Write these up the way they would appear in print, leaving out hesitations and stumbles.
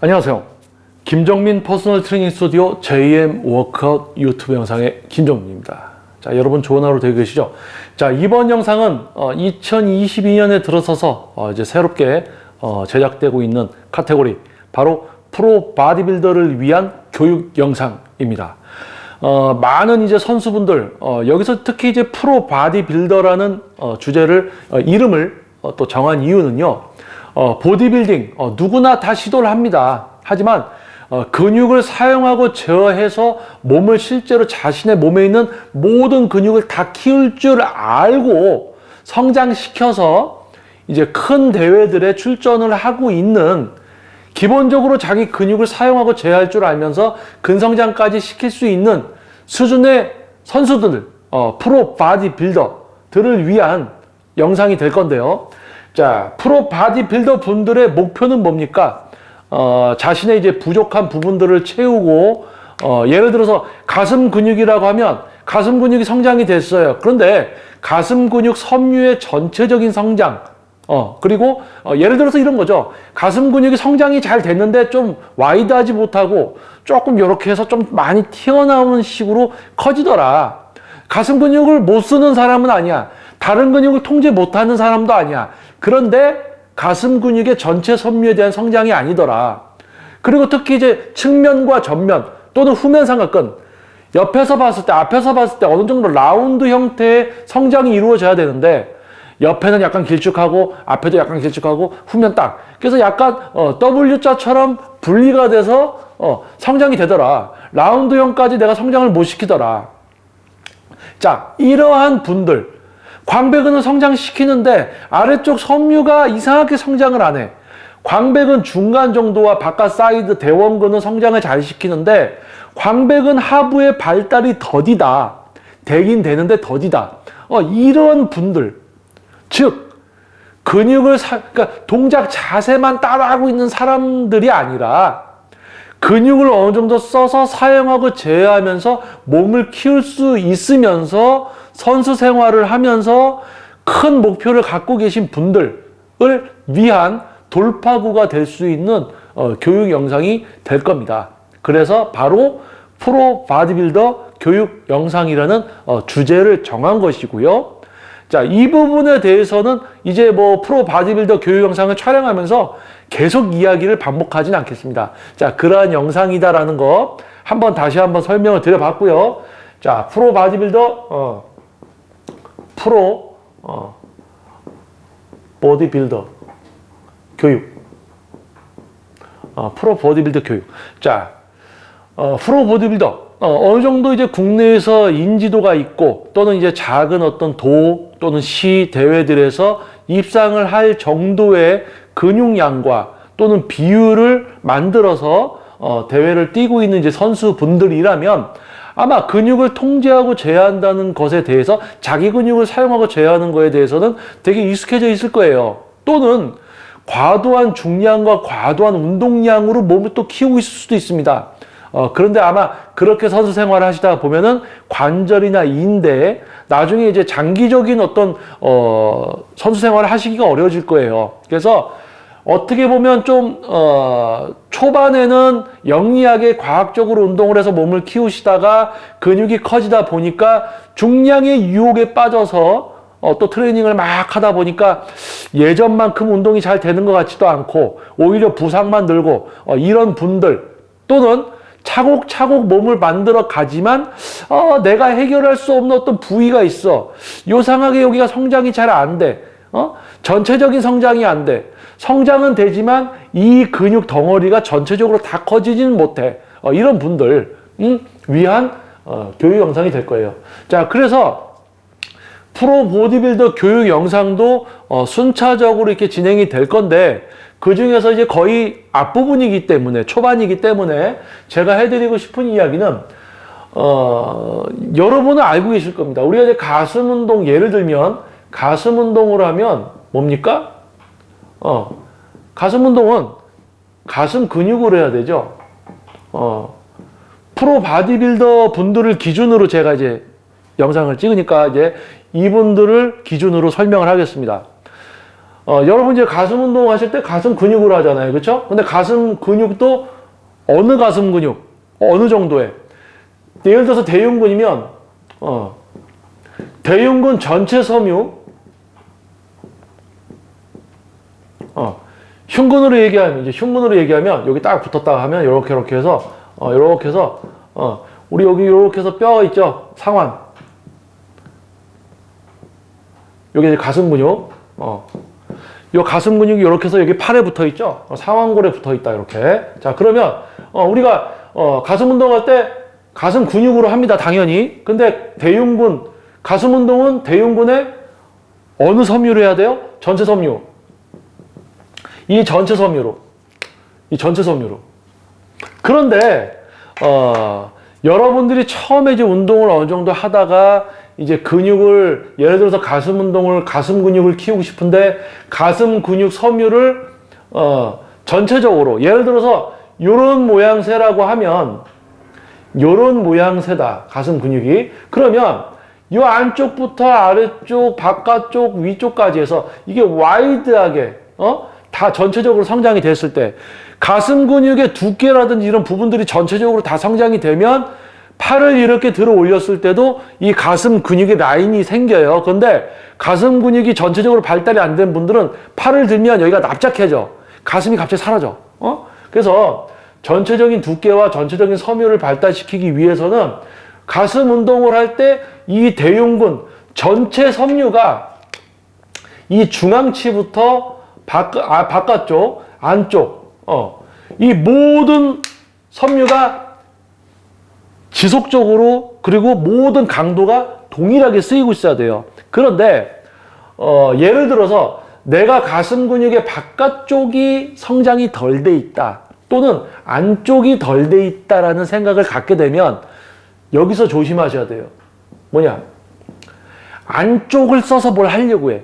안녕하세요. 김정민 퍼스널 트레이닝 스튜디오 JM 워크아웃 유튜브 영상의 김정민입니다. 자, 여러분 좋은 하루 되고 계시죠? 자, 이번 영상은 2022년에 들어서서 이제 새롭게 제작되고 있는 카테고리, 바로 프로 바디빌더를 위한 교육 영상입니다. 많은 이제 선수분들, 여기서 특히 이제 프로 바디빌더라는 주제를, 이름을 또 정한 이유는요, 보디빌딩, 누구나 다 시도를 합니다. 하지만 근육을 사용하고 제어해서 몸을 실제로 자신의 몸에 있는 모든 근육을 다 키울 줄 알고 성장시켜서 이제 큰 대회들에 출전을 하고 있는, 기본적으로 자기 근육을 사용하고 제어할 줄 알면서 근성장까지 시킬 수 있는 수준의 선수들, 프로 바디빌더들을 위한 영상이 될 건데요. 자, 프로 바디빌더 분들의 목표는 뭡니까? 자신의 이제 부족한 부분들을 채우고, 예를 들어서 가슴 근육이라고 하면 가슴 근육이 성장이 됐어요. 그런데 가슴 근육 섬유의 전체적인 성장, 그리고 예를 들어서 이런 거죠. 가슴 근육이 성장이 잘 됐는데 좀 와이드하지 못하고 조금 이렇게 해서 좀 많이 튀어나오는 식으로 커지더라. 가슴 근육을 못 쓰는 사람은 아니야. 다른 근육을 통제 못하는 사람도 아니야. 그런데 가슴 근육의 전체 섬유에 대한 성장이 아니더라. 그리고 특히 이제 측면과 전면 또는 후면 삼각근, 옆에서 봤을 때, 앞에서 봤을 때 어느 정도 라운드 형태의 성장이 이루어져야 되는데, 옆에는 약간 길쭉하고 앞에도 약간 길쭉하고 후면 딱, 그래서 약간 W자처럼 분리가 돼서 성장이 되더라. 라운드형까지 내가 성장을 못 시키더라. 자, 이러한 분들, 광배근을 성장시키는데 아래쪽 섬유가 이상하게 성장을 안 해. 광배근 중간 정도와 바깥 사이드 대원근은 성장을 잘 시키는데 광배근 하부의 발달이 더디다. 되긴 되는데 더디다. 이런 분들, 즉 근육을 그러니까 동작 자세만 따라하고 있는 사람들이 아니라 근육을 어느 정도 써서 사용하고 제어하면서 몸을 키울 수 있으면서 선수 생활을 하면서 큰 목표를 갖고 계신 분들을 위한 돌파구가 될 수 있는 교육 영상이 될 겁니다. 그래서 바로 프로 바디빌더 교육 영상이라는 주제를 정한 것이고요. 자, 이 부분에 대해서는 이제 뭐 프로 바디빌더 교육 영상을 촬영하면서 계속 이야기를 반복하진 않겠습니다. 자, 그러한 영상이다라는 거 다시 한번 설명을 드려봤고요. 자, 프로 바디빌더, 프로 보디빌더 교육, 프로 보디빌더 교육. 자, 프로 보디빌더, 어느 정도 이제 국내에서 인지도가 있고 또는 이제 작은 어떤 도 또는 시 대회들에서 입상을 할 정도의 근육량과 또는 비율을 만들어서 대회를 뛰고 있는 이제 선수분들이라면 아마 근육을 통제하고 제어한다는 것에 대해서, 자기 근육을 사용하고 제어하는 것에 대해서는 되게 익숙해져 있을 거예요. 또는 과도한 중량과 과도한 운동량으로 몸을 또 키우고 있을 수도 있습니다. 그런데 아마 그렇게 선수 생활을 하시다 보면은 관절이나 인대, 나중에 이제 장기적인 어떤 선수 생활을 하시기가 어려워질 거예요. 그래서 어떻게 보면 좀 초반에는 영리하게 과학적으로 운동을 해서 몸을 키우시다가 근육이 커지다 보니까 중량의 유혹에 빠져서 또 트레이닝을 막 하다 보니까 예전만큼 운동이 잘 되는 것 같지도 않고 오히려 부상만 늘고, 이런 분들, 또는 차곡차곡 몸을 만들어 가지만 내가 해결할 수 없는 어떤 부위가 있어. 요상하게 여기가 성장이 잘 안 돼. 전체적인 성장이 안 돼. 성장은 되지만 이 근육 덩어리가 전체적으로 다 커지지는 못해. 이런 분들 위한 교육 영상이 될 거예요. 자, 그래서 프로 보디빌더 교육 영상도 순차적으로 이렇게 진행이 될 건데, 그 중에서 이제 거의 앞부분이기 때문에, 초반이기 때문에 제가 해드리고 싶은 이야기는, 여러분은 알고 계실 겁니다. 우리가 이제 가슴 운동, 예를 들면 가슴 운동을 하면 뭡니까? 가슴 운동은 가슴 근육으로 해야 되죠. 프로 바디빌더 분들을 기준으로 제가 이제 영상을 찍으니까 이제 이분들을 기준으로 설명을 하겠습니다. 여러분 이제 가슴 운동 하실 때 가슴 근육으로 하잖아요. 그렇죠? 근데 가슴 근육도 어느 가슴 근육, 어느 정도에. 예를 들어서 대흉근이면 대흉근 전체 섬유, 흉근으로 얘기하면 여기 딱 붙었다 하면 이렇게 해서 우리 여기 이렇게 해서 뼈가 있죠. 상완. 여기 이제 가슴 근육. 요 가슴 근육이 이렇게 해서 여기 팔에 붙어 있죠. 상완골에 붙어 있다 이렇게. 자, 그러면 우리가 가슴 운동할 때 가슴 근육으로 합니다. 당연히. 근데 대흉근 가슴 운동은 대흉근의 어느 섬유로 해야 돼요? 전체 섬유. 이 전체 섬유로. 그런데 여러분들이 처음에 이제 운동을 어느 정도 하다가 이제 근육을 예를 들어서 가슴 근육을 키우고 싶은데 가슴 근육 섬유를 전체적으로 예를 들어서 요런 모양새라고 하면 요런 모양새다. 가슴 근육이. 그러면 요 안쪽부터 아래쪽, 바깥쪽, 위쪽까지 해서 이게 와이드하게 다 전체적으로 성장이 됐을 때 가슴 근육의 두께라든지 이런 부분들이 전체적으로 다 성장이 되면 팔을 이렇게 들어 올렸을 때도 이 가슴 근육의 라인이 생겨요. 그런데 가슴 근육이 전체적으로 발달이 안 된 분들은 팔을 들면 여기가 납작해져. 가슴이 갑자기 사라져. 그래서 전체적인 두께와 전체적인 섬유를 발달시키기 위해서는 가슴 운동을 할 때 이 대흉근 전체 섬유가 이 중앙치부터 바깥쪽, 안쪽, 이 모든 섬유가 지속적으로 그리고 모든 강도가 동일하게 쓰이고 있어야 돼요. 그런데 예를 들어서 내가 가슴 근육의 바깥쪽이 성장이 덜 돼 있다 또는 안쪽이 덜 돼 있다라는 생각을 갖게 되면 여기서 조심하셔야 돼요. 뭐냐? 안쪽을 써서 뭘 하려고 해.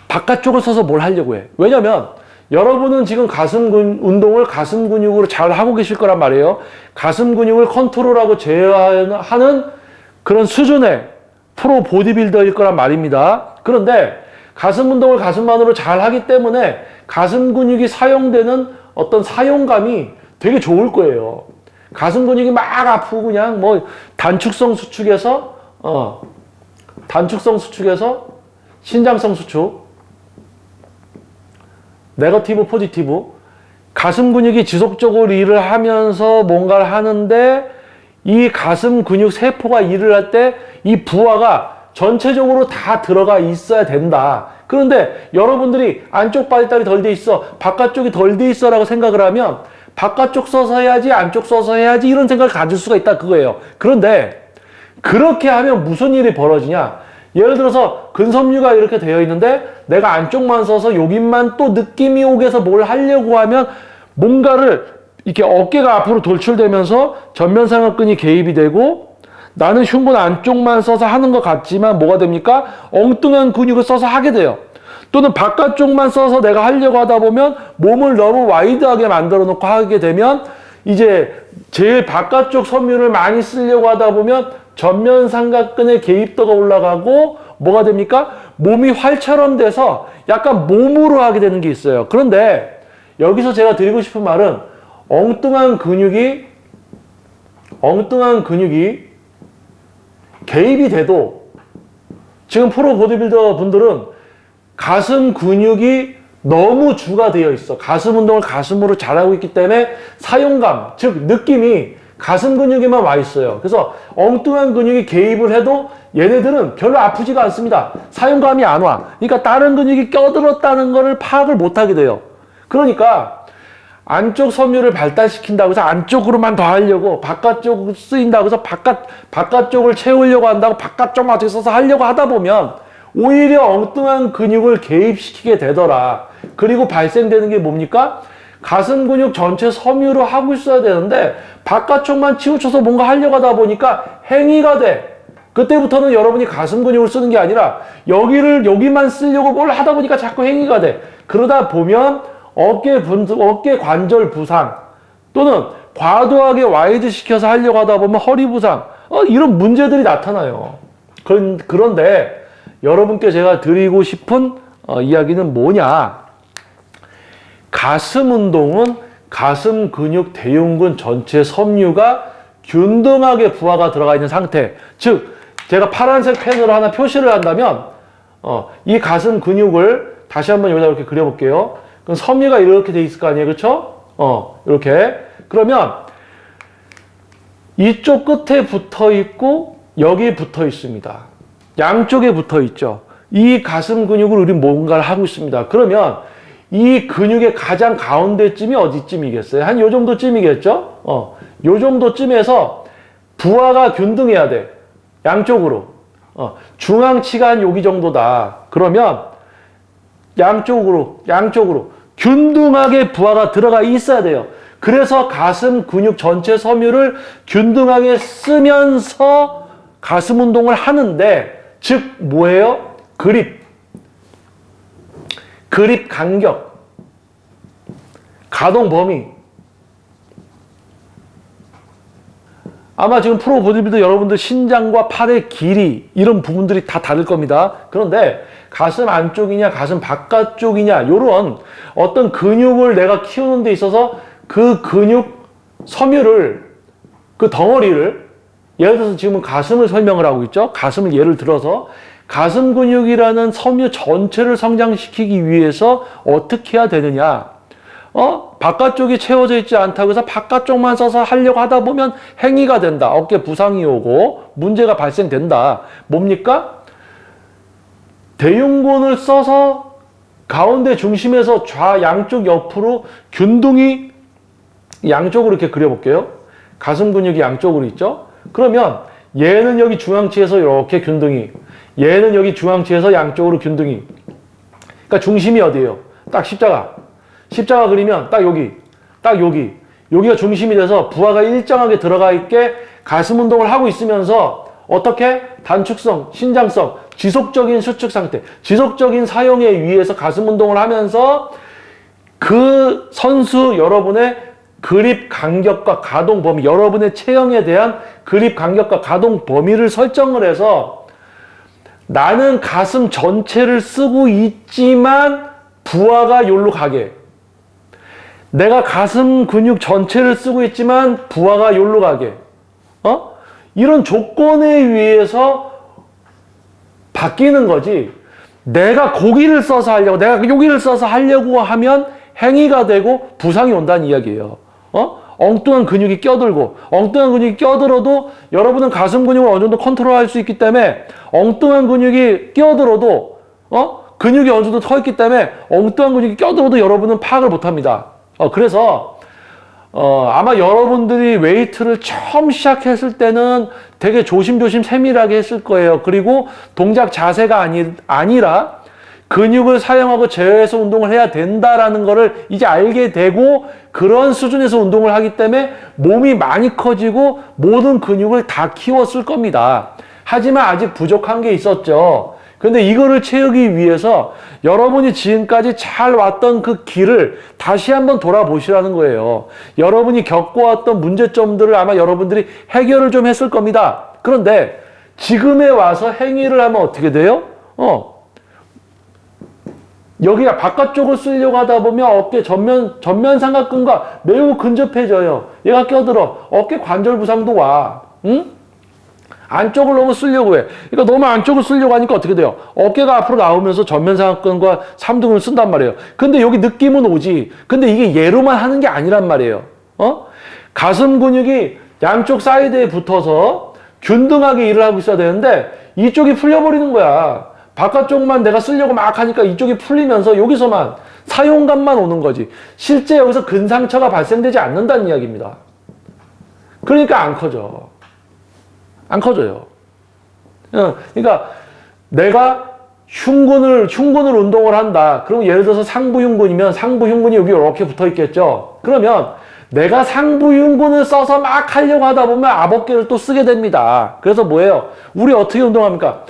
바깥쪽을 써서 뭘 하려고 해. 왜냐면 여러분은 지금 운동을 가슴 근육으로 잘 하고 계실 거란 말이에요. 가슴 근육을 컨트롤하고 제어하는 그런 수준의 프로 보디빌더일 거란 말입니다. 그런데 가슴 운동을 가슴만으로 잘 하기 때문에 가슴 근육이 사용되는 어떤 사용감이 되게 좋을 거예요. 가슴 근육이 막 아프고 그냥 뭐 단축성 수축에서 신장성 수축, 네거티브, 포지티브. 가슴 근육이 지속적으로 일을 하면서 뭔가를 하는데 이 가슴 근육 세포가 일을 할 때 이 부하가 전체적으로 다 들어가 있어야 된다. 그런데 여러분들이 안쪽 발달이 덜 돼 있어, 바깥쪽이 덜 돼 있어 라고 생각을 하면 바깥쪽 써서 해야지, 안쪽 써서 해야지 이런 생각을 가질 수가 있다 그거예요. 그런데 그렇게 하면 무슨 일이 벌어지냐? 예를 들어서 근섬유가 이렇게 되어 있는데 내가 안쪽만 써서 여기만 또 느낌이 오게 해서 뭘 하려고 하면 뭔가를 이렇게 어깨가 앞으로 돌출되면서 전면상악근이 개입이 되고 나는 흉근 안쪽만 써서 하는 것 같지만 뭐가 됩니까? 엉뚱한 근육을 써서 하게 돼요. 또는 바깥쪽만 써서 내가 하려고 하다 보면 몸을 너무 와이드하게 만들어 놓고 하게 되면 이제 제일 바깥쪽 섬유를 많이 쓰려고 하다 보면 전면삼각근의 개입도가 올라가고 뭐가 됩니까? 몸이 활처럼 돼서 약간 몸으로 하게 되는 게 있어요. 그런데 여기서 제가 드리고 싶은 말은 엉뚱한 근육이 개입이 돼도 지금 프로 보디빌더 분들은 가슴 근육이 너무 주가 되어 있어. 가슴 운동을 가슴으로 잘하고 있기 때문에 사용감, 즉 느낌이 가슴 근육에만 와 있어요. 그래서 엉뚱한 근육이 개입을 해도 얘네들은 별로 아프지가 않습니다. 사용감이 안 와. 그러니까 다른 근육이 껴들었다는 것을 파악을 못하게 돼요. 그러니까 안쪽 섬유를 발달시킨다고 해서 안쪽으로만 더 하려고 바깥쪽으로 쓰인다고 해서 바깥쪽을 채우려고 한다고 바깥쪽만 어떻게 써서 하려고 하다 보면 오히려 엉뚱한 근육을 개입시키게 되더라. 그리고 발생되는 게 뭡니까? 가슴 근육 전체 섬유로 하고 있어야 되는데 바깥쪽만 치우쳐서 뭔가 하려고 하다 보니까 행위가 돼. 그때부터는 여러분이 가슴 근육을 쓰는 게 아니라 여기만 쓰려고 뭘 하다 보니까 자꾸 행위가 돼. 그러다 보면 어깨 관절 부상 또는 과도하게 와이드 시켜서 하려고 하다 보면 허리 부상 이런 문제들이 나타나요. 그런데 여러분께 제가 드리고 싶은 이야기는 뭐냐? 가슴 운동은 가슴 근육 대흉근 전체 섬유가 균등하게 부하가 들어가 있는 상태. 즉, 제가 파란색 펜으로 하나 표시를 한다면, 이 가슴 근육을 다시 한번 여기다 이렇게 그려볼게요. 그럼 섬유가 이렇게 돼 있을 거 아니에요, 그렇죠? 이렇게. 그러면 이쪽 끝에 붙어 있고 여기 붙어 있습니다. 양쪽에 붙어 있죠. 이 가슴 근육을 우리는 뭔가를 하고 있습니다. 그러면 이 근육의 가장 가운데쯤이 어디쯤이겠어요? 한 요 정도쯤이겠죠? 요 정도쯤에서 부하가 균등해야 돼. 양쪽으로. 중앙치가 한 여기 정도다. 그러면 양쪽으로 균등하게 부하가 들어가 있어야 돼요. 그래서 가슴 근육 전체 섬유를 균등하게 쓰면서 가슴 운동을 하는데, 즉 뭐예요? 그립 간격, 가동 범위. 아마 지금 프로 보디빌더 여러분들 신장과 팔의 길이 이런 부분들이 다 다를 겁니다. 그런데 가슴 안쪽이냐 가슴 바깥쪽이냐 이런 어떤 근육을 내가 키우는 데 있어서 그 근육 섬유를, 그 덩어리를, 예를 들어서 지금은 가슴을 설명을 하고 있죠. 가슴을 예를 들어서 가슴 근육이라는 섬유 전체를 성장시키기 위해서 어떻게 해야 되느냐. 바깥쪽이 채워져 있지 않다고 해서 바깥쪽만 써서 하려고 하다 보면 행위가 된다. 어깨 부상이 오고 문제가 발생된다. 뭡니까? 대흉근을 써서 가운데 중심에서 양쪽 옆으로 균등히 양쪽으로 이렇게 그려볼게요. 가슴 근육이 양쪽으로 있죠? 그러면 얘는 여기 중앙치에서 이렇게 균등히, 얘는 여기 중앙치에서 양쪽으로 균등히. 그러니까 중심이 어디예요? 딱 십자가 그리면 딱 여기가 중심이 돼서 부하가 일정하게 들어가 있게 가슴 운동을 하고 있으면서 어떻게? 단축성, 신장성, 지속적인 수축 상태, 지속적인 사용에 의해서 가슴 운동을 하면서 그 선수 여러분의 그립 간격과 가동 범위, 여러분의 체형에 대한 그립 간격과 가동 범위를 설정을 해서 나는 가슴 전체를 쓰고 있지만 부하가 여기로 가게. 내가 가슴 근육 전체를 쓰고 있지만 부하가 여기로 가게. 이런 조건에 의해서 바뀌는 거지. 내가 고기를 써서 하려고, 내가 여기를 써서 하려고 하면 행위가 되고 부상이 온다는 이야기예요. 엉뚱한 근육이 껴들고, 엉뚱한 근육이 껴들어도 여러분은 가슴 근육을 어느 정도 컨트롤할 수 있기 때문에 엉뚱한 근육이 껴들어도, 근육이 어느 정도 서 있기 때문에 엉뚱한 근육이 껴들어도 여러분은 파악을 못 합니다. 그래서, 아마 여러분들이 웨이트를 처음 시작했을 때는 되게 조심조심 세밀하게 했을 거예요. 그리고 동작 자세가 아니라 근육을 사용하고 제어해서 운동을 해야 된다라는 거를 이제 알게 되고 그런 수준에서 운동을 하기 때문에 몸이 많이 커지고 모든 근육을 다 키웠을 겁니다. 하지만 아직 부족한 게 있었죠. 근데 이거를 채우기 위해서 여러분이 지금까지 잘 왔던 그 길을 다시 한번 돌아보시라는 거예요. 여러분이 겪어왔던 문제점들을 아마 여러분들이 해결을 좀 했을 겁니다. 그런데 지금에 와서 행위를 하면 어떻게 돼요? 여기가 바깥쪽을 쓰려고 하다 보면 어깨 전면 삼각근과 매우 근접해져요. 얘가 껴들어. 어깨 관절 부상도 와. 응? 안쪽을 너무 쓰려고 해. 그러니까 너무 안쪽을 쓰려고 하니까 어떻게 돼요? 어깨가 앞으로 나오면서 전면 삼각근과 삼등을 쓴단 말이에요. 근데 여기 느낌은 오지. 근데 이게 얘로만 하는 게 아니란 말이에요. 가슴 근육이 양쪽 사이드에 붙어서 균등하게 일을 하고 있어야 되는데 이쪽이 풀려버리는 거야. 바깥쪽만 내가 쓰려고 막 하니까 이쪽이 풀리면서 여기서만 사용감만 오는 거지. 실제 여기서 근상처가 발생되지 않는다는 이야기입니다. 그러니까 안 커져. 안 커져요. 그러니까 내가 흉근을 운동을 한다. 그럼 예를 들어서 상부 흉근이면 상부 흉근이 여기 이렇게 붙어 있겠죠. 그러면 내가 상부 흉근을 써서 막 하려고 하다 보면 앞어깨를 또 쓰게 됩니다. 그래서 뭐예요? 우리 어떻게 운동합니까?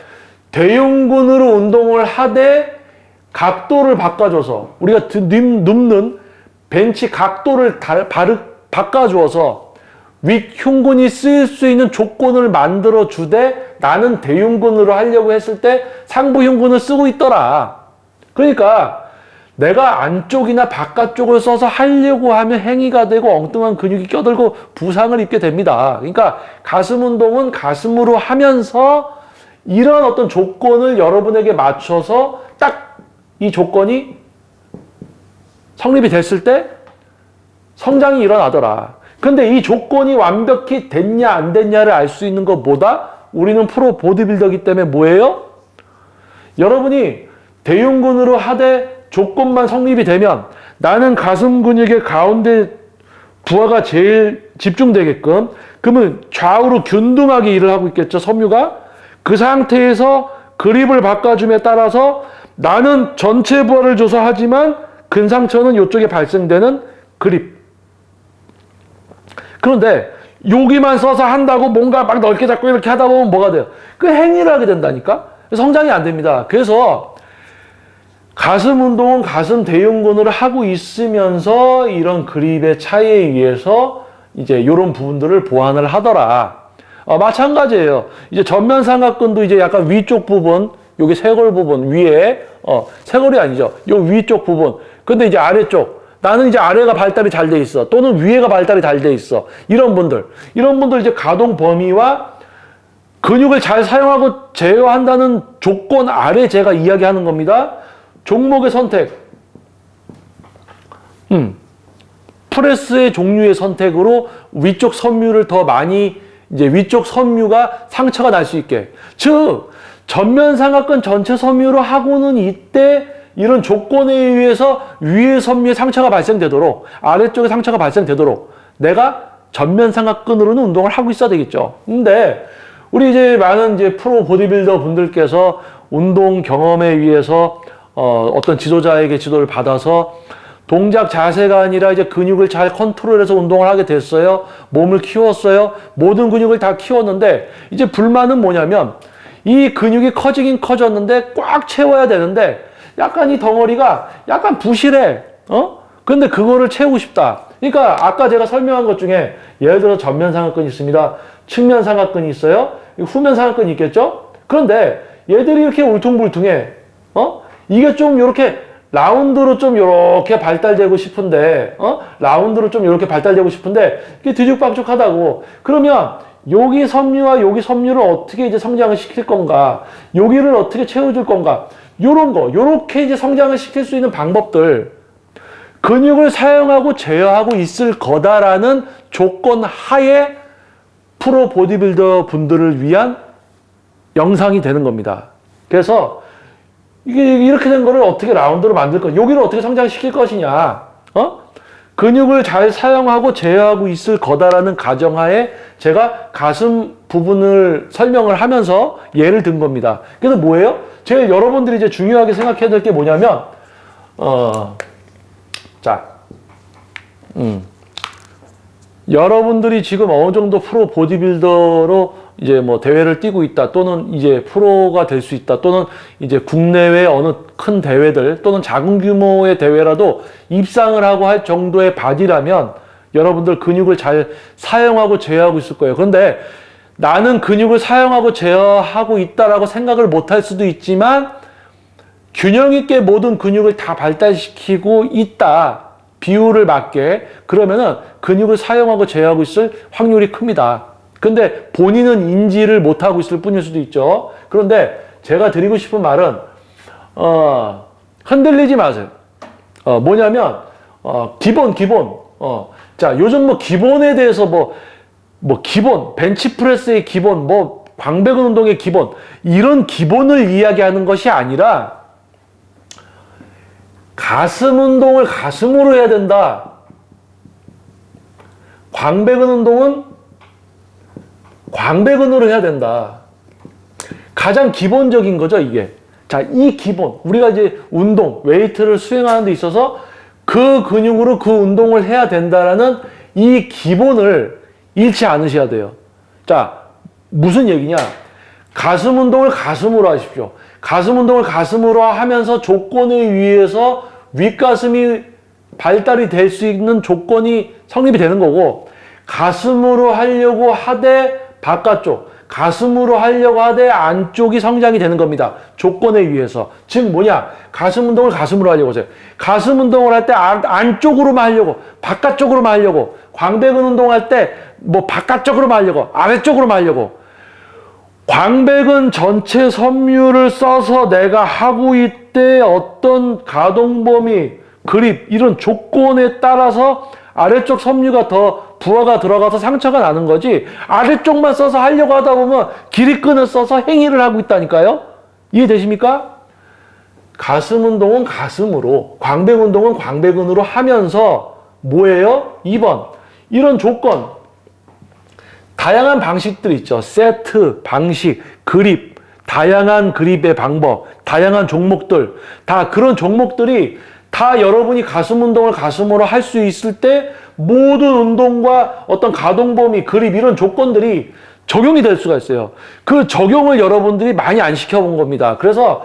대흉근으로 운동을 하되 각도를 바꿔줘서 우리가 눕는 벤치 각도를 바꿔주어서 윗흉근이 쓰일 수 있는 조건을 만들어 주되 나는 대흉근으로 하려고 했을 때 상부 흉근을 쓰고 있더라. 그러니까 내가 안쪽이나 바깥쪽을 써서 하려고 하면 행위가 되고 엉뚱한 근육이 껴들고 부상을 입게 됩니다. 그러니까 가슴 운동은 가슴으로 하면서 이런 어떤 조건을 여러분에게 맞춰서 딱 이 조건이 성립이 됐을 때 성장이 일어나더라. 근데 이 조건이 완벽히 됐냐 안 됐냐를 알 수 있는 것보다 우리는 프로 보디빌더이기 때문에 뭐예요? 여러분이 대흉근으로 하되 조건만 성립이 되면 나는 가슴 근육의 가운데 부하가 제일 집중되게끔, 그러면 좌우로 균등하게 일을 하고 있겠죠, 섬유가. 그 상태에서 그립을 바꿔줌에 따라서 나는 전체 부하를 줘서 하지만 근상처는 이쪽에 발생되는 그립. 그런데 여기만 써서 한다고 뭔가 막 넓게 잡고 이렇게 하다 보면 뭐가 돼요? 그 행위를 하게 된다니까? 성장이 안 됩니다. 그래서 가슴 운동은 가슴 대흉근을 하고 있으면서 이런 그립의 차이에 의해서 이제 이런 부분들을 보완을 하더라. 마찬가지예요. 이제 전면 삼각근도 이제 약간 위쪽 부분, 여기 쇄골 부분 위에, 쇄골이 아니죠. 요 위쪽 부분. 근데 이제 아래쪽. 나는 이제 아래가 발달이 잘 돼 있어. 또는 위에가 발달이 잘 돼 있어. 이런 분들 이제 가동 범위와 근육을 잘 사용하고 제어한다는 조건 아래 제가 이야기하는 겁니다. 종목의 선택. 프레스의 종류의 선택으로 위쪽 섬유를 더 많이, 이제 위쪽 섬유가 상처가 날 수 있게. 즉, 전면 삼각근 전체 섬유로 하고는 이때 이런 조건에 의해서 위의 섬유에 상처가 발생되도록, 아래쪽에 상처가 발생되도록 내가 전면 삼각근으로는 운동을 하고 있어야 되겠죠. 근데 우리 이제 많은 이제 프로 보디빌더 분들께서 운동 경험에 의해서 어떤 지도자에게 지도를 받아서 동작 자세가 아니라 이제 근육을 잘 컨트롤해서 운동을 하게 됐어요. 몸을 키웠어요. 모든 근육을 다 키웠는데 이제 불만은 뭐냐면 이 근육이 커지긴 커졌는데 꽉 채워야 되는데 약간 이 덩어리가 약간 부실해. 근데 그거를 채우고 싶다. 그러니까 아까 제가 설명한 것 중에 예를 들어 전면 삼각근이 있습니다. 측면 삼각근이 있어요. 후면 삼각근이 있겠죠? 그런데 얘들이 이렇게 울퉁불퉁해. 이게 좀 이렇게 라운드로 좀 이렇게 발달되고 싶은데, 라운드로 좀 이렇게 발달되고 싶은데, 이게 뒤죽박죽하다고. 그러면 여기 섬유와 여기 섬유를 어떻게 이제 성장을 시킬 건가? 여기를 어떻게 채워줄 건가? 요런 거, 요렇게 이제 성장을 시킬 수 있는 방법들, 근육을 사용하고 제어하고 있을 거다라는 조건 하에 프로 보디빌더 분들을 위한 영상이 되는 겁니다. 그래서 이게 이렇게 된 거를 어떻게 라운드로 만들 거, 여기를 어떻게 성장시킬 것이냐, 근육을 잘 사용하고 제어하고 있을 거다라는 가정하에 제가 가슴 부분을 설명을 하면서 예를 든 겁니다. 그래서 뭐예요? 제가 여러분들이 이제 중요하게 생각해야 될 게 뭐냐면, 여러분들이 지금 어느 정도 프로 보디빌더로 이제 뭐 대회를 뛰고 있다, 또는 이제 프로가 될 수 있다, 또는 이제 국내외 어느 큰 대회들, 또는 작은 규모의 대회라도 입상을 하고 할 정도의 바디라면 여러분들 근육을 잘 사용하고 제어하고 있을 거예요. 그런데 나는 근육을 사용하고 제어하고 있다라고 생각을 못 할 수도 있지만 균형 있게 모든 근육을 다 발달시키고 있다. 비율을 맞게. 그러면은 근육을 사용하고 제어하고 있을 확률이 큽니다. 근데 본인은 인지를 못하고 있을 뿐일 수도 있죠. 그런데 제가 드리고 싶은 말은, 흔들리지 마세요. 뭐냐면, 기본. 자, 요즘 뭐 기본에 대해서 기본, 벤치프레스의 기본, 광배근 운동의 기본, 이런 기본을 이야기하는 것이 아니라, 가슴 운동을 가슴으로 해야 된다. 광배근 운동은 광배근으로 해야 된다. 가장 기본적인 거죠, 이게. 자, 이 기본. 우리가 이제 운동, 웨이트를 수행하는 데 있어서 그 근육으로 그 운동을 해야 된다라는 이 기본을 잃지 않으셔야 돼요. 자, 무슨 얘기냐? 가슴 운동을 가슴으로 하십시오. 가슴 운동을 가슴으로 하면서 조건에 의해서 윗가슴이 발달이 될 수 있는 조건이 성립이 되는 거고, 가슴으로 하려고 하되 바깥쪽, 가슴으로 하려고 하되 안쪽이 성장이 되는 겁니다. 조건에 의해서. 즉 뭐냐? 가슴 운동을 가슴으로 하려고 하세요. 가슴 운동을 할 때 안쪽으로만 하려고, 바깥쪽으로만 하려고, 광배근 운동할 때 뭐 바깥쪽으로만 하려고, 아래쪽으로만 하려고. 광배근 전체 섬유를 써서 내가 하고 있때 어떤 가동 범위, 그립 이런 조건에 따라서 아래쪽 섬유가 더 부하가 들어가서 상처가 나는 거지, 아래쪽만 써서 하려고 하다 보면 기립근을 써서 행위를 하고 있다니까요. 이해되십니까? 가슴 운동은 가슴으로, 광배근 운동은 광배근으로 하면서 뭐예요? 2번 이런 조건, 다양한 방식들 있죠. 세트, 방식, 그립, 다양한 그립의 방법, 다양한 종목들, 다 그런 종목들이 다 여러분이 가슴 운동을 가슴으로 할 수 있을 때 모든 운동과 어떤 가동 범위, 그립 이런 조건들이 적용이 될 수가 있어요. 그 적용을 여러분들이 많이 안 시켜본 겁니다. 그래서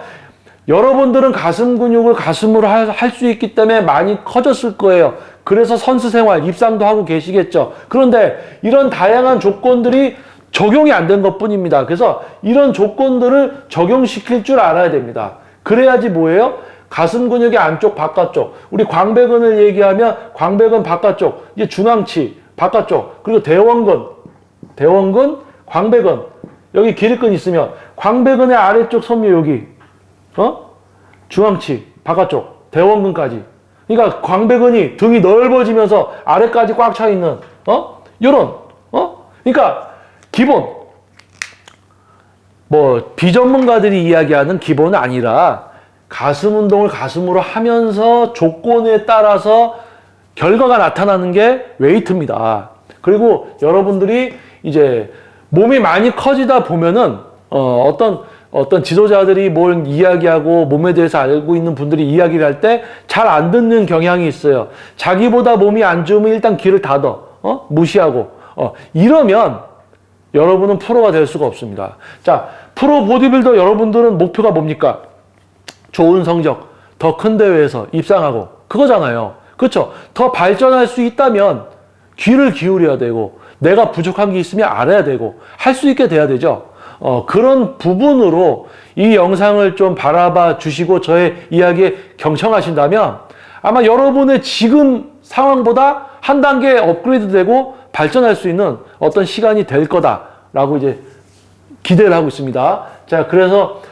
여러분들은 가슴 근육을 가슴으로 할 수 있기 때문에 많이 커졌을 거예요. 그래서 선수 생활, 입상도 하고 계시겠죠. 그런데 이런 다양한 조건들이 적용이 안 된 것뿐입니다. 그래서 이런 조건들을 적용시킬 줄 알아야 됩니다. 그래야지 뭐예요? 가슴 근육의 안쪽, 바깥쪽. 우리 광배근을 얘기하면 광배근 바깥쪽, 이제 중앙치, 바깥쪽, 그리고 대원근, 광배근. 여기 기립근 있으면 광배근의 아래쪽 섬유 여기, 중앙치, 바깥쪽, 대원근까지. 그러니까 광배근이 등이 넓어지면서 아래까지 꽉 차 있는, 요런, 그러니까 기본. 뭐 비전문가들이 이야기하는 기본은 아니라 가슴 운동을 가슴으로 하면서 조건에 따라서 결과가 나타나는 게 웨이트입니다. 그리고 여러분들이 이제 몸이 많이 커지다 보면은 어떤 지도자들이 뭘 이야기하고 몸에 대해서 알고 있는 분들이 이야기를 할 때 잘 안 듣는 경향이 있어요. 자기보다 몸이 안 좋으면 일단 귀를 닫어, 무시하고, 이러면 여러분은 프로가 될 수가 없습니다. 자, 프로 보디빌더 여러분들은 목표가 뭡니까? 좋은 성적, 더 큰 대회에서 입상하고, 그거잖아요. 그렇죠? 더 발전할 수 있다면 귀를 기울여야 되고, 내가 부족한 게 있으면 알아야 되고, 할 수 있게 돼야 되죠. 그런 부분으로 이 영상을 좀 바라봐 주시고 저의 이야기에 경청하신다면 아마 여러분의 지금 상황보다 한 단계 업그레이드 되고 발전할 수 있는 어떤 시간이 될 거다라고 이제 기대를 하고 있습니다. 자, 그래서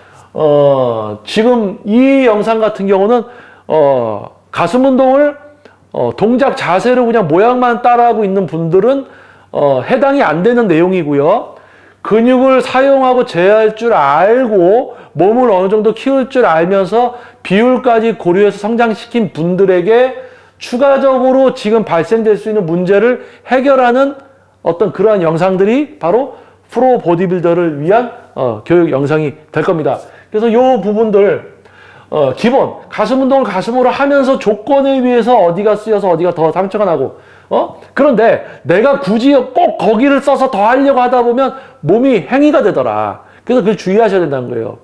지금 이 영상 같은 경우는 가슴 운동을 동작 자세로 그냥 모양만 따라하고 있는 분들은 해당이 안 되는 내용이고요. 근육을 사용하고 제어할 줄 알고 몸을 어느 정도 키울 줄 알면서 비율까지 고려해서 성장시킨 분들에게 추가적으로 지금 발생될 수 있는 문제를 해결하는 어떤 그러한 영상들이 바로 프로 보디빌더를 위한 교육 영상이 될 겁니다. 그래서 이 부분들 기본 가슴 운동을 가슴으로 하면서 조건에 의해서 어디가 쓰여서 어디가 더 상처가 나고 그런데 내가 굳이 꼭 거기를 써서 더 하려고 하다 보면 몸이 행위가 되더라. 그래서 그걸 주의하셔야 된다는 거예요.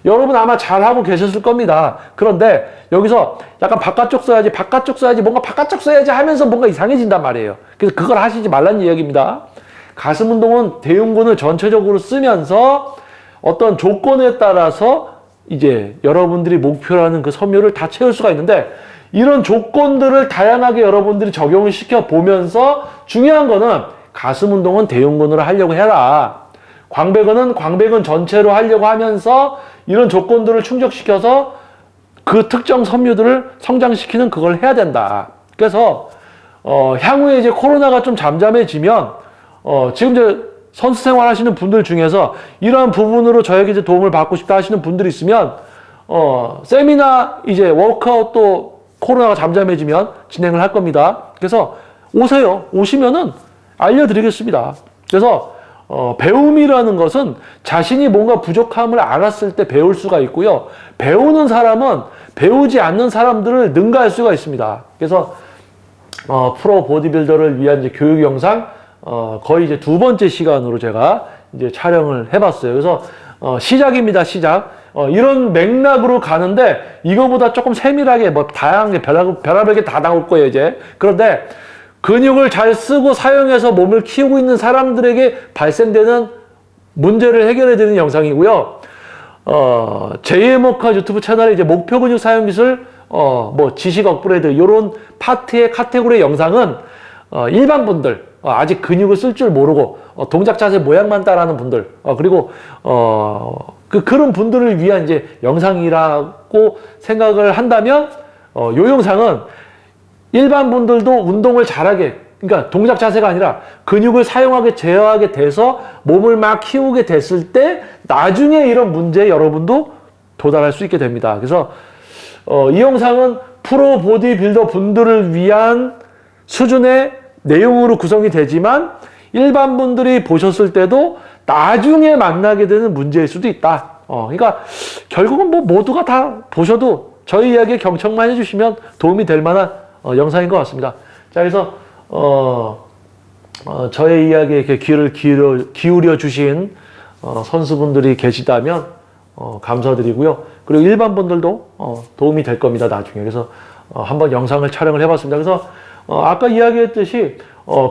여러분 아마 잘하고 계셨을 겁니다. 그런데 여기서 약간 바깥쪽 써야지 뭔가 바깥쪽 써야지 하면서 뭔가 이상해진단 말이에요. 그래서 그걸 하시지 말라는 이야기입니다. 가슴 운동은 대흉근을 전체적으로 쓰면서 어떤 조건에 따라서 이제 여러분들이 목표로 하는 그 섬유를 다 채울 수가 있는데 이런 조건들을 다양하게 여러분들이 적용을 시켜 보면서 중요한 거는 가슴 운동은 대흉근으로 하려고 해라. 광배근은 광배근 전체로 하려고 하면서 이런 조건들을 충족시켜서 그 특정 섬유들을 성장시키는 그걸 해야 된다. 그래서 향후에 이제 코로나가 좀 잠잠해지면 지금 이제 선수 생활 하시는 분들 중에서 이러한 부분으로 저에게 이제 도움을 받고 싶다 하시는 분들이 있으면 세미나 이제 워크아웃도 코로나가 잠잠해지면 진행을 할 겁니다. 그래서 오세요. 오시면은 알려드리겠습니다. 그래서 배움이라는 것은 자신이 뭔가 부족함을 알았을 때 배울 수가 있고요. 배우는 사람은 배우지 않는 사람들을 능가할 수가 있습니다. 그래서 프로 보디빌더를 위한 이제 교육 영상 거의 이제 두 번째 시간으로 제가 이제 촬영을 해봤어요. 그래서 시작입니다. 시작. 이런 맥락으로 가는데 이거보다 조금 세밀하게 뭐 다양한 게 별의별 게 다 나올 거예요 이제. 그런데 근육을 잘 쓰고 사용해서 몸을 키우고 있는 사람들에게 발생되는 문제를 해결해 드리는 영상이고요. JM 워크아웃 유튜브 채널에 이제 목표 근육 사용 기술, 뭐 지식 업그레이드 이런 파트의 카테고리 영상은 일반 분들, 아직 근육을 쓸 줄 모르고 동작 자세 모양만 따라하는 분들, 그리고 그런 분들을 위한 이제 영상이라고 생각을 한다면 요 영상은 일반 분들도 운동을 잘하게, 그러니까 동작 자세가 아니라 근육을 사용하게 제어하게 돼서 몸을 막 키우게 됐을 때 나중에 이런 문제에 여러분도 도달할 수 있게 됩니다. 그래서 이 영상은 프로 보디빌더 분들을 위한 수준의 내용으로 구성이 되지만 일반 분들이 보셨을 때도 나중에 만나게 되는 문제일 수도 있다. 그러니까 결국은 뭐 모두가 다 보셔도 저희 이야기에 경청만 해주시면 도움이 될 만한 영상인 것 같습니다. 자, 그래서 저의 이야기에 이렇게 귀를 기울여 주신 선수분들이 계시다면 감사드리고요. 그리고 일반 분들도 도움이 될 겁니다, 나중에. 그래서 한번 영상을 촬영을 해봤습니다. 그래서 아까 이야기했듯이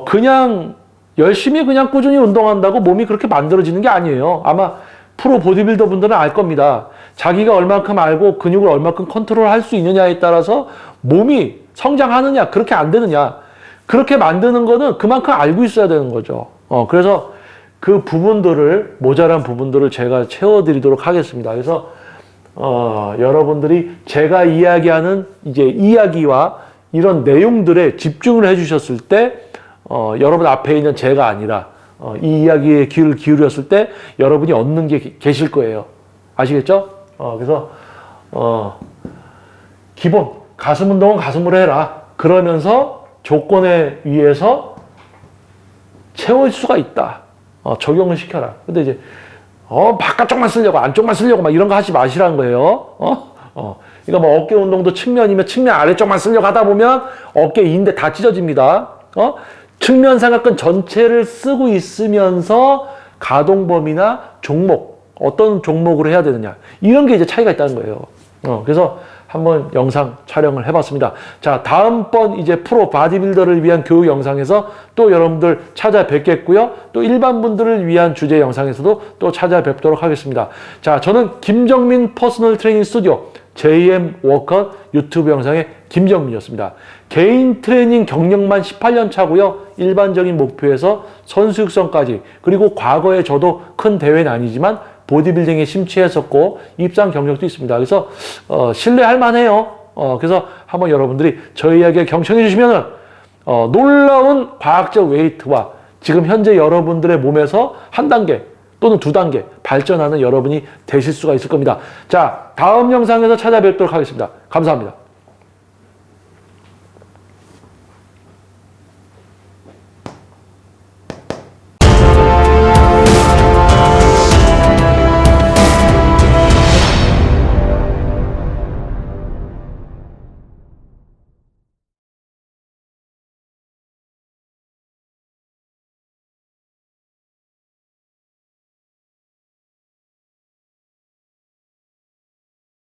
그냥 열심히 그냥 꾸준히 운동한다고 몸이 그렇게 만들어지는 게 아니에요. 아마 프로 보디빌더 분들은 알 겁니다. 자기가 얼만큼 알고 근육을 얼만큼 컨트롤할 수 있느냐에 따라서 몸이 성장하느냐, 그렇게 안 되느냐, 그렇게 만드는 거는 그만큼 알고 있어야 되는 거죠. 그래서 그 부분들을, 모자란 부분들을 제가 채워드리도록 하겠습니다. 그래서 여러분들이 제가 이야기하는 이제 이야기와 이런 내용들에 집중을 해주셨을 때 여러분 앞에 있는 제가 아니라 이 이야기에 귀를 기울였을 때 여러분이 얻는 게 계실 거예요. 아시겠죠? 그래서 기본 가슴 운동은 가슴으로 해라. 그러면서 조건에 의해서 채울 수가 있다. 적용을 시켜라. 근데 이제 바깥쪽만 쓰려고 안쪽만 쓰려고 막 이런 거 하지 마시라는 거예요. 그러니까 뭐 어깨 운동도 측면이면 측면 아래쪽만 쓰려고 하다 보면 어깨 인대 다 찢어집니다. 측면 삼각근 전체를 쓰고 있으면서 가동 범위나 종목, 어떤 종목으로 해야 되느냐, 이런 게 이제 차이가 있다는 거예요. 그래서 한번 영상 촬영을 해봤습니다. 자, 다음번 이제 프로 바디빌더를 위한 교육 영상에서 또 여러분들 찾아뵙겠고요. 또 일반 분들을 위한 주제 영상에서도 또 찾아뵙도록 하겠습니다. 자, 저는 김정민 퍼스널 트레이닝 스튜디오 JM 워크아웃 유튜브 영상의 김정민이었습니다. 개인 트레이닝 경력만 18년 차고요. 일반적인 목표에서 선수 육성까지, 그리고 과거에 저도 큰 대회는 아니지만 보디빌딩에 심취했었고 입상 경력도 있습니다. 그래서 신뢰할 만해요. 그래서 한번 여러분들이 저희 이야기에 경청해 주시면은 놀라운 과학적 웨이트와 지금 현재 여러분들의 몸에서 한 단계 또는 두 단계 발전하는 여러분이 되실 수가 있을 겁니다. 자, 다음 영상에서 찾아뵙도록 하겠습니다. 감사합니다.